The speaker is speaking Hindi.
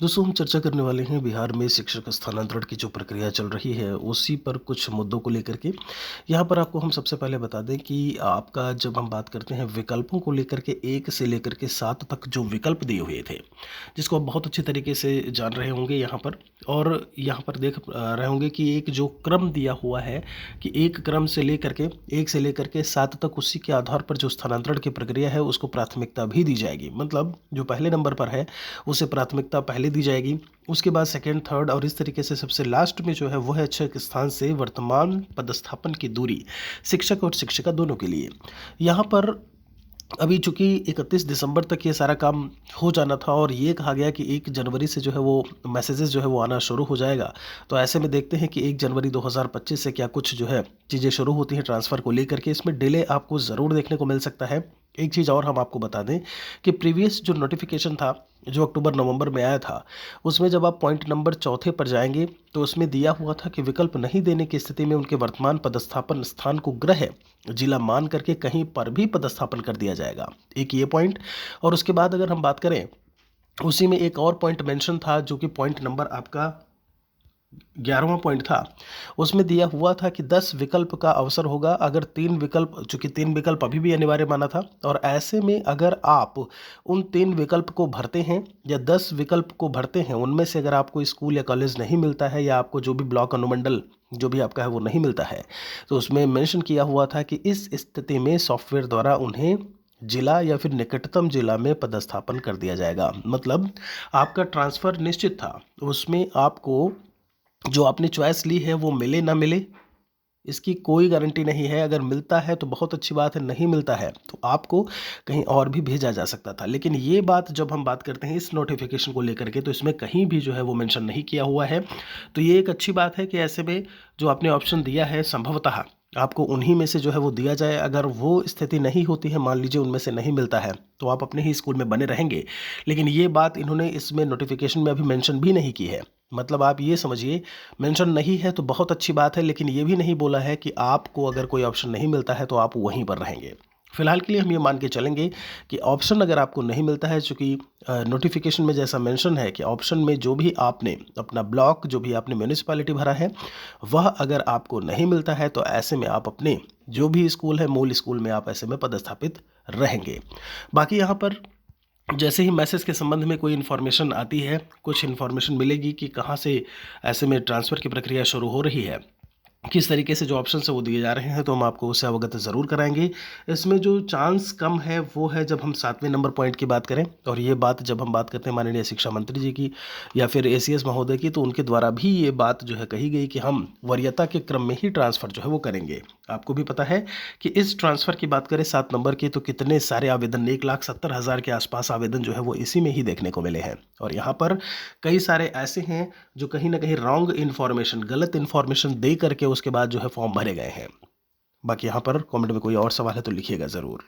दोस्तों, हम चर्चा करने वाले हैं बिहार में शिक्षक स्थानांतरण की जो प्रक्रिया चल रही है उसी पर कुछ मुद्दों को लेकर के। यहाँ पर आपको हम सबसे पहले बता दें कि आपका जब हम बात करते हैं विकल्पों को लेकर के 1 से लेकर के 7 तक जो विकल्प दिए हुए थे, जिसको आप बहुत अच्छी तरीके से जान रहे होंगे यहाँ पर। और यहाँ पर देख रहे होंगे कि एक जो क्रम दिया हुआ है कि एक क्रम से लेकर के 1 से लेकर के 7 तक, उसी के आधार पर जो स्थानांतरण की प्रक्रिया है उसको प्राथमिकता भी दी जाएगी। मतलब जो पहले नंबर पर है उसे प्राथमिकता पहले दी जाएगी, उसके बाद सेकंड, थर्ड और इस तरीके से सबसे लास्ट में जो है वह अच्छे स्थान से वर्तमान पदस्थापन की दूरी शिक्षक और शिक्षिका दोनों के लिए। यहाँ पर अभी चूंकि 31 दिसंबर तक ये सारा काम हो जाना था और ये कहा गया कि 1 जनवरी से जो है वो मैसेजेस जो है वो आना शुरू हो जाएगा। तो ऐसे में देखते हैं कि 1 जनवरी 2025 से क्या कुछ जो है चीज़ें शुरू होती हैं ट्रांसफ़र को लेकर के। इसमें डिले आपको ज़रूर देखने को मिल सकता है। एक चीज़ और हम आपको बता दें कि प्रीवियस जो नोटिफिकेशन था, जो अक्टूबर नवंबर में आया था, उसमें जब आप पॉइंट नंबर चौथे पर जाएंगे तो उसमें दिया हुआ था कि विकल्प नहीं देने की स्थिति में उनके वर्तमान पदस्थापन स्थान को गृह जिला मान करके कहीं पर भी पदस्थापन कर दिया जाएगा। एक ये पॉइंट। और उसके बाद अगर हम बात करें, उसी में एक और पॉइंट मेंशन था जो कि पॉइंट नंबर आपका 11वां पॉइंट था। उसमें दिया हुआ था कि 10 विकल्प का अवसर होगा अगर 3 विकल्प, चूंकि 3 विकल्प अभी भी अनिवार्य माना था, और ऐसे में अगर आप उन 3 विकल्प को भरते हैं या 10 विकल्प को भरते हैं, उनमें से अगर आपको स्कूल या कॉलेज नहीं मिलता है या आपको जो भी ब्लॉक अनुमंडल जो भी आपका है वो नहीं मिलता है, तो उसमें मेंशन किया हुआ था कि इस स्थिति में सॉफ्टवेयर द्वारा उन्हें जिला या फिर निकटतम जिला में पदस्थापन कर दिया जाएगा। मतलब आपका ट्रांसफ़र निश्चित था, उसमें आपको जो आपने चॉइस ली है वो मिले ना मिले, इसकी कोई गारंटी नहीं है। अगर मिलता है तो बहुत अच्छी बात है, नहीं मिलता है तो आपको कहीं और भी भेजा जा सकता था। लेकिन ये बात जब हम बात करते हैं इस नोटिफिकेशन को लेकर के, तो इसमें कहीं भी जो है वो मेंशन नहीं किया हुआ है। तो ये एक अच्छी बात है कि ऐसे में जो आपने ऑप्शन दिया है संभवतः आपको उन्हीं में से जो है वो दिया जाए। अगर वो स्थिति नहीं होती है, मान लीजिए उनमें से नहीं मिलता है, तो आप अपने ही स्कूल में बने रहेंगे। लेकिन ये बात इन्होंने इसमें नोटिफिकेशन में अभी मेंशन भी नहीं की है। मतलब आप ये समझिए, मेंशन नहीं है तो बहुत अच्छी बात है, लेकिन ये भी नहीं बोला है कि आपको अगर कोई ऑप्शन नहीं मिलता है तो आप वहीं पर रहेंगे। फिलहाल के लिए हम ये मान के चलेंगे कि ऑप्शन अगर आपको नहीं मिलता है, चूँकि नोटिफिकेशन में जैसा मेंशन है कि ऑप्शन में जो भी आपने अपना ब्लॉक, जो भी आपने म्यूनिसिपैलिटी भरा है, वह अगर आपको नहीं मिलता है, तो ऐसे में आप अपने जो भी स्कूल है, मूल स्कूल में आप ऐसे में पदस्थापित रहेंगे। बाकी यहाँ पर जैसे ही मैसेज के संबंध में कोई इन्फॉर्मेशन आती है, कुछ इन्फॉर्मेशन मिलेगी कि कहाँ से ऐसे में ट्रांसफ़र की प्रक्रिया शुरू हो रही है, किस तरीके से जो ऑप्शन है वो दिए जा रहे हैं, तो हम आपको उससे अवगत ज़रूर कराएंगे। इसमें जो चांस कम है वो है जब हम 7वें नंबर पॉइंट की बात करें, और ये बात जब हम बात करते हैं माननीय शिक्षा मंत्री जी की या फिर एसीएस महोदय की, तो उनके द्वारा भी ये बात जो है कही गई कि हम वरीयता के क्रम में ही ट्रांसफ़र जो है वो करेंगे। आपको भी पता है कि इस ट्रांसफ़र की बात करें 7 नंबर की, तो कितने सारे आवेदन, 1,70,000 के आसपास आवेदन जो है वो इसी में ही देखने को मिले हैं। और यहाँ पर कई सारे ऐसे हैं जो कहीं ना कहीं रॉन्ग इन्फॉर्मेशन, गलत इन्फॉर्मेशन दे करके उसके बाद जो है फॉर्म भरे गए हैं। बाकी यहाँ पर कमेंट में कोई और सवाल है तो लिखिएगा ज़रूर।